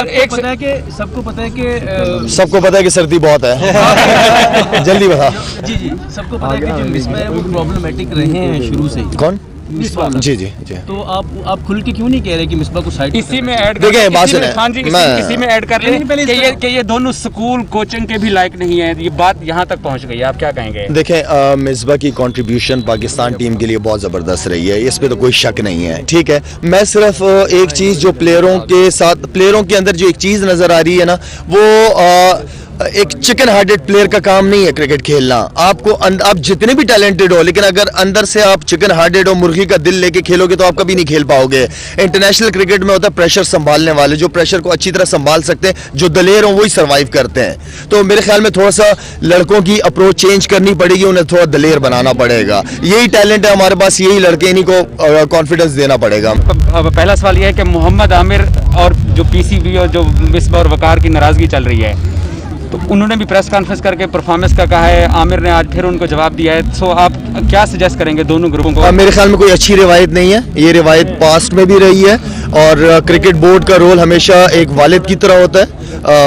सबको पता है कि सर्दी बहुत है जल्दी बता। जी सबको पता है कि जो मिसबा है वो प्रॉब्लमेटिक रहे हैं शुरू से ही। कौन? जी तो आप खुल के क्यों नहीं कह रहे कि मिसबा को साइड इसी में ऐड देखिए बात सुने, इसी में ऐड कर लें कि ये दोनों स्कूल कोचिंग के भी लायक नहीं है। ये बात यहाँ तक पहुँच गई, आप क्या कहेंगे? देखें मिसबा की कंट्रीब्यूशन पाकिस्तान टीम के लिए बहुत ज़बरदस्त रही है, इस पे तो कोई शक नहीं है। ठीक है, मैं सिर्फ एक चीज़ जो प्लेयरों के अंदर जो एक चीज़ नज़र आ रही है ना, वो एक चिकन हार्टेड प्लेयर का काम नहीं है क्रिकेट खेलना। आपको आप जितने भी टैलेंटेड हो, लेकिन अगर अंदर से आप चिकन हार्टेड हो, मुर्गी का दिल लेके खेलोगे तो आप कभी नहीं खेल पाओगे। इंटरनेशनल क्रिकेट में होता है प्रेशर संभालने वाले, जो प्रेशर को अच्छी तरह संभाल सकते हैं, जो दलेर हो वही सर्वाइव करते हैं। तो मेरे ख्याल में थोड़ा सा लड़कों की अप्रोच चेंज करनी पड़ेगी, उन्हें थोड़ा दलेर बनाना पड़ेगा। यही टैलेंट है हमारे पास, यही लड़के, इन्हीं को कॉन्फिडेंस देना पड़ेगा। पहला सवाल यह है कि मोहम्मद आमिर और जो पीसीबी और जो मिसबा और वकार की नाराजगी चल रही है, तो उन्होंने भी प्रेस कॉन्फ्रेंस करके परफॉर्मेंस का कहा है, आमिर ने आज फिर उनको जवाब दिया है। सो आप क्या सजेस्ट करेंगे दोनों ग्रुपों को? मेरे ख्याल में कोई अच्छी रिवायत नहीं है, ये रिवायत पास्ट में भी रही है और क्रिकेट बोर्ड का रोल हमेशा एक वालिद की तरह होता है,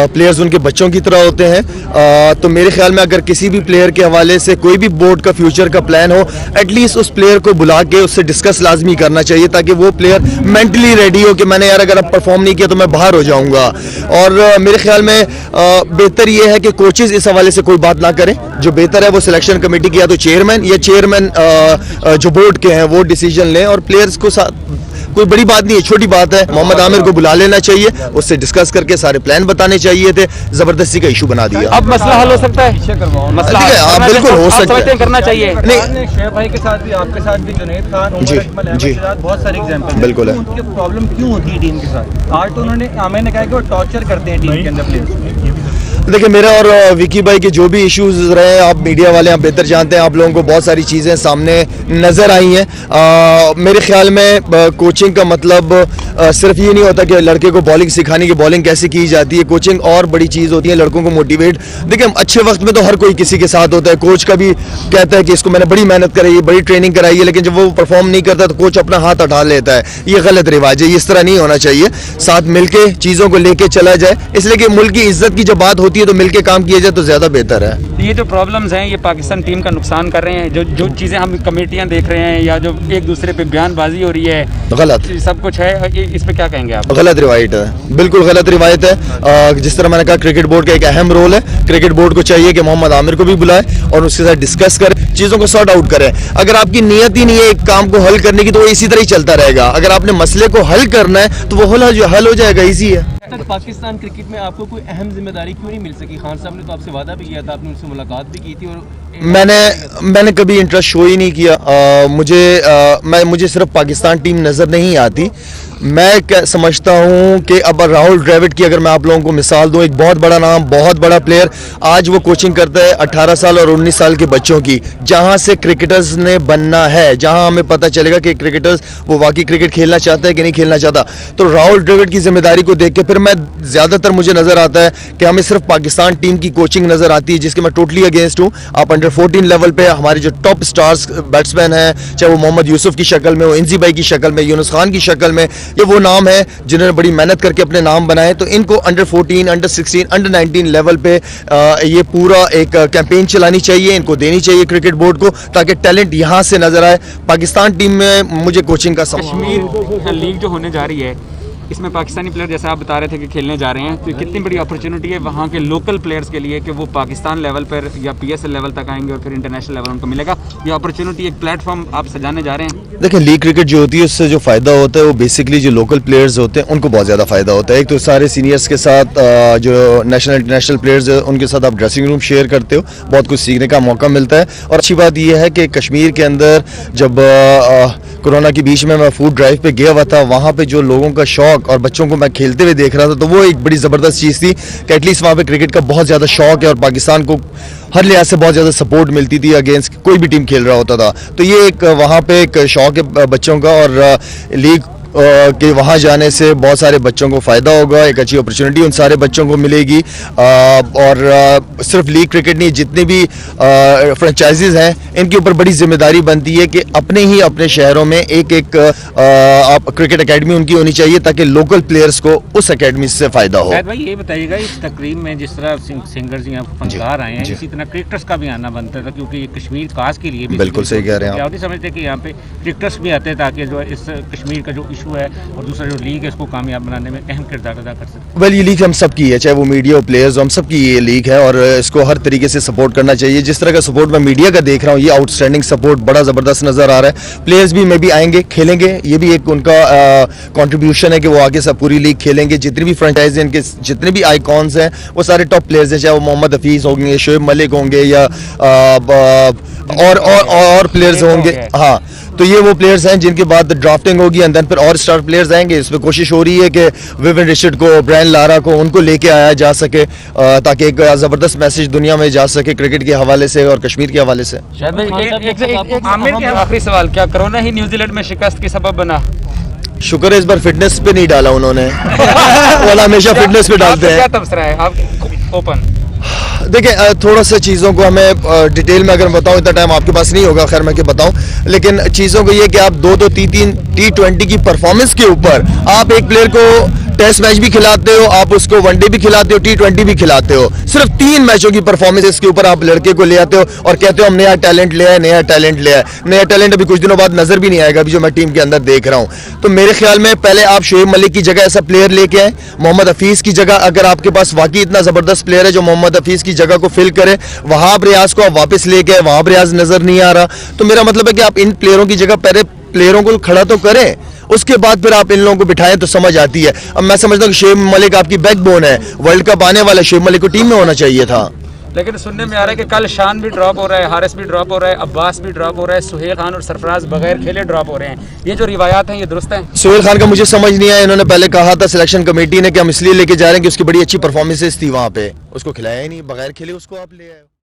प्लेयर्स उनके बच्चों की तरह होते हैं। तो मेरे ख्याल में अगर किसी भी प्लेयर के हवाले से कोई भी बोर्ड का फ्यूचर का प्लान हो, एटलीस्ट उस प्लेयर को बुला के उससे डिस्कस लाजमी करना चाहिए, ताकि वो प्लेयर मेंटली रेडी हो कि मैंने यार अगर अब परफॉर्म नहीं किया तो मैं बाहर हो जाऊंगा। और मेरे ख्याल में बेहतर ये है कि कोचेज इस हवाले से कोई बात ना करें। जो बेहतर है वो सिलेक्शन कमेटी की या तो चेयरमैन जो बोर्ड के हैं वो डिसीजन लें, और प्लेयर्स को कोई बड़ी बात नहीं है, छोटी बात है। मोहम्मद आमिर को बुला लेना चाहिए, उससे डिस्कस करके सारे प्लान बताने चाहिए थे, जबरदस्ती का इशू बना दिया। अब मसला हल हो सकता है, आप बिल्कुल हो सकता है, करना चाहिए। नहीं, शेख भाई के साथ भी, आपके साथ भी, जुनैद खान, जी बहुत सारे एग्जांपल बिल्कुल है। उनकी प्रॉब्लम क्यों होती है टीम के साथ? आज तो आमिर ने कहा कि वो टॉर्चर करते हैं टीम के अंदर प्लेयर्स। देखिए मेरा और विकी भाई के जो भी इश्यूज रहे, आप मीडिया वाले आप बेहतर जानते हैं, आप लोगों को बहुत सारी चीज़ें सामने नज़र आई हैं। मेरे ख्याल में कोचिंग का मतलब सिर्फ ये नहीं होता कि लड़के को बॉलिंग सिखाने की, बॉलिंग कैसे की जाती है। कोचिंग और बड़ी चीज़ होती है, लड़कों को मोटिवेट। देखिए अच्छे वक्त में तो हर कोई किसी के साथ होता है, कोच का भी कहता है कि इसको मैंने बड़ी मेहनत कराई है, बड़ी ट्रेनिंग कराई है, लेकिन जब वो परफॉर्म नहीं करता तो कोच अपना हाथ उठा लेता है। ये गलत रिवाज है, इस तरह नहीं होना चाहिए। साथ मिलके चीज़ों को लेके चला जाए, इसलिए कि मुल्क की इज्जत की जब बात होती है तो मिलके काम किया जाए तो ज़्यादा बेहतर है। ये जो प्रॉब्लम्स हैं ये पाकिस्तान टीम का नुकसान कर रहे हैं। जो चीज़ें हम कमेटियां देख रहे हैं या जो एक दूसरे पे बयानबाजी हो रही है, गलत सब कुछ है, इस पे क्या कहेंगे आप? गलत रिवायत है, बिल्कुल गलत रिवायत है। जिस तरह मैंने कहा क्रिकेट बोर्ड का एक अहम रोल है, क्रिकेट बोर्ड को चाहिए कि मोहम्मद आमिर को भी बुलाए और उसके साथ डिस्कस करें, चीज़ों को सॉर्ट आउट करें। अगर आपकी नीयत ही नहीं है एक काम को हल करने की तो वो इसी तरह ही चलता रहेगा। अगर आपने मसले को हल करना है तो वो हल हो जाएगा, ईजी है। पाकिस्तान क्रिकेट में आपको कोई अहम जिम्मेदारी क्यों नहीं मिल सकी? खान साहब ने तो आपसे वादा भी किया था, आपने उनसे मुलाकात भी की थी और मैंने कभी इंटरेस्ट शो ही नहीं किया। मुझे सिर्फ पाकिस्तान टीम नज़र नहीं आती। मैं क्या समझता हूँ कि अब राहुल द्रविड़ की अगर मैं आप लोगों को मिसाल दूँ, एक बहुत बड़ा नाम, बहुत बड़ा प्लेयर, आज वो कोचिंग करता है 18 साल और 19 साल के बच्चों की, जहाँ से क्रिकेटर्स ने बनना है, जहाँ हमें पता चलेगा कि क्रिकेटर्स वो वाकई क्रिकेट खेलना चाहता है कि नहीं खेलना चाहता। तो राहुल द्रविड़ की जिम्मेदारी को देख के फिर मैं ज़्यादातर मुझे नज़र आता है कि हमें सिर्फ पाकिस्तान टीम की कोचिंग नज़र आती है, जिसके मैं टोटली अगेंस्ट हूँ। आप अंडर 14 लेवल पे हमारे जो टॉप स्टार्स बैट्समैन हैं, चाहे वो मोहम्मद यूसुफ की शक्ल में हो, इंजी भाई की शक्ल में, यूनुस खान की शक्ल में, ये वो नाम है जिन्होंने बड़ी मेहनत करके अपने नाम बनाए। तो इनको अंडर 14, अंडर 16, अंडर 19 लेवल पे ये पूरा एक कैंपेन चलानी चाहिए, इनको देनी चाहिए क्रिकेट बोर्ड को, ताकि टैलेंट यहाँ से नजर आए। पाकिस्तान टीम में मुझे कोचिंग का कश्मीर लीग जो होने जा रही है, इसमें पाकिस्तानी प्लेयर जैसे आप बता रहे थे कि खेलने जा रहे हैं, तो कितनी बड़ी अपॉर्चुनिटी है वहाँ के लोकल प्लेयर्स के लिए कि वो पाकिस्तान लेवल पर या PSL लेवल तक आएंगे और फिर इंटरनेशनल लेवल उनको मिलेगा। ये अपॉर्चुनिटी, एक प्लेटफॉर्म आप सजाने जा रहे हैं। देखिए लीग क्रिकेट जो होती है उससे जो फ़ायदा होता है वो बेसिकली जो लोकल प्लेयर्स होते हैं उनको बहुत ज़्यादा फ़ायदा होता है। एक तो सारे सीनियर्स के साथ जो नेशनल इंटरनेशनल प्लेयर्स है उनके साथ आप ड्रेसिंग रूम शेयर करते हो, बहुत कुछ सीखने का मौका मिलता है। और अच्छी बात यह है कि कश्मीर के अंदर जब कोरोना के बीच में मैं फूड ड्राइव पे गया हुआ था, वहाँ पे जो लोगों का शौक और बच्चों को मैं खेलते हुए देख रहा था, तो वो एक बड़ी ज़बरदस्त चीज़ थी कि एटलीस्ट वहाँ पे क्रिकेट का बहुत ज़्यादा शौक है और पाकिस्तान को हर लिहाज से बहुत ज़्यादा सपोर्ट मिलती थी अगेंस्ट कोई भी टीम खेल रहा होता था। तो ये एक वहाँ पे एक शौक है बच्चों का। और लीग कि वहाँ जाने से बहुत सारे बच्चों को फ़ायदा होगा, एक अच्छी अपॉर्चुनिटी उन सारे बच्चों को मिलेगी। और सिर्फ लीग क्रिकेट नहीं, जितने भी फ्रेंचाइजीज़ हैं इनके ऊपर बड़ी जिम्मेदारी बनती है कि अपने शहरों में एक आप क्रिकेट एकेडमी उनकी होनी चाहिए ताकि लोकल प्लेयर्स को उस एकेडमी से फ़ायदा हो। शायद भाई ये बताइएगा, इस तकरीब में जिस तरह सिंगर्स यहाँ फनकार आए हैं, इसी तरह क्रिकेटर्स का भी आना बनता था, क्योंकि ये कश्मीर खास के लिए भी बिल्कुल सही कह रहे हैं आप। नहीं समझते कि यहाँ पे क्रिकेटर्स भी आते हैं ताकि जो इस कश्मीर का जो इशू है और दूसरा जो लीग है इसको कामयाब बनाने में अहम किरदार अदा कर सकते। वेल, ये लीग हम सब की है, चाहे वो मीडिया हो, प्लेयर्स हो, हम सब की ये लीग है और इसको हर तरीके से सपोर्ट करना चाहिए। जिस तरह का सपोर्ट मैं मीडिया का देख रहा हूँ, ये आउटस्टैंडिंग सपोर्ट बड़ा ज़बरदस्त नज़र आ रहा है। प्लेयर्स भी मे भी आएंगे, खेलेंगे, ये भी एक उनका कंट्रीब्यूशन है कि वो आगे सब पूरी लीग खेलेंगे। जितनी भी फ्रेंचाइज इनके जितने भी आइकॉन्स हैं वो सारे टॉप प्लेयर्स हैं, चाहे वो मोहम्मद हफीज़ होंगे, शोएब मलिक होंगे या और प्लेयर्स होंगे। हाँ, तो ये वो प्लेयर्स हैं जिनके बाद ड्राफ्टिंग होगी एंड देन फिर और स्टार प्लेयर्स आएंगे। इसमें कोशिश हो रही है कि विविन रिचर्ड को, ब्रायन लारा को, उनको लेके आया जा सके ताकि एक ज़बरदस्त मैसेज दुनिया में जा सके क्रिकेट के हवाले से और कश्मीर के हवाले से। आमिर के आखिरी सवाल, क्या कोरोना ही न्यूजीलैंड में शिकस्त की सबब बना? शुक्र है इस बार फिटनेस पे नहीं डाला उन्होंने। वो हमेशा फिटनेस पे डालते हैं। क्या तबसरा है आप ओपन? देखिए, थोड़ा सा चीज़ों को हमें डिटेल में अगर बताऊं, इतना टाइम आपके पास नहीं होगा, खैर मैं क्या बताऊं, लेकिन चीज़ों को ये कि आप 2-2, 3-3 T20 की परफॉर्मेंस के ऊपर आप एक प्लेयर को टेस्ट मैच भी खिलाते हो, आप उसको वनडे भी खिलाते हो, T20 भी खिलाते हो। सिर्फ 3 मैचों की परफॉर्मेंस के ऊपर आप लड़के को ले आते हो और कहते हो हम नया टैलेंट ले आए, नया टैलेंट ले आए। नया टैलेंट अभी कुछ दिनों बाद नजर भी नहीं आएगा, अभी जो मैं टीम के अंदर देख रहा हूं। तो मेरे ख्याल में पहले आप शोएब मलिक की जगह ऐसा प्लेयर लेके आए, मोहम्मद हफीज़ की जगह, अगर आपके पास वाकई इतना ज़बरदस्त प्लेयर है जो मोहम्मद हफीज़ की जगह को फिल करे, वहाब रियाज को आप वापस लेके आए, वहाब रियाज नजर नहीं आ रहा। तो मेरा मतलब है कि आप इन प्लेयरों की जगह पहले प्लेयरों को खड़ा तो करें, उसके बाद फिर आप इन लोगों को बिठाएं तो समझ आती है। अब मैं समझता हूँ कि शोएब मलिक आपकी बैकबोन है, वर्ल्ड कप आने वाला, शोएब मलिक को टीम में होना चाहिए था। लेकिन सुनने में आ रहा है कि कल शान भी ड्रॉप हो रहा है, हारिस भी ड्रॉप हो रहा है, अब्बास भी ड्रॉप हो रहा है, सुहेल खान और सरफराज बगैर खेले ड्रॉप हो रहे हैं। ये जो रिवायात हैं ये दुरुस्त हैं? सुहेल खान का मुझे समझ नहीं आया। इन्होंने पहले कहा था सिलेक्शन कमेटी ने कि हम इसलिए लेके जा रहे हैं कि उसकी बड़ी अच्छी परफॉर्मेंसेस थी, वहां पे उसको खिलाया ही नहीं, बगैर खेले उसको आप ले आए।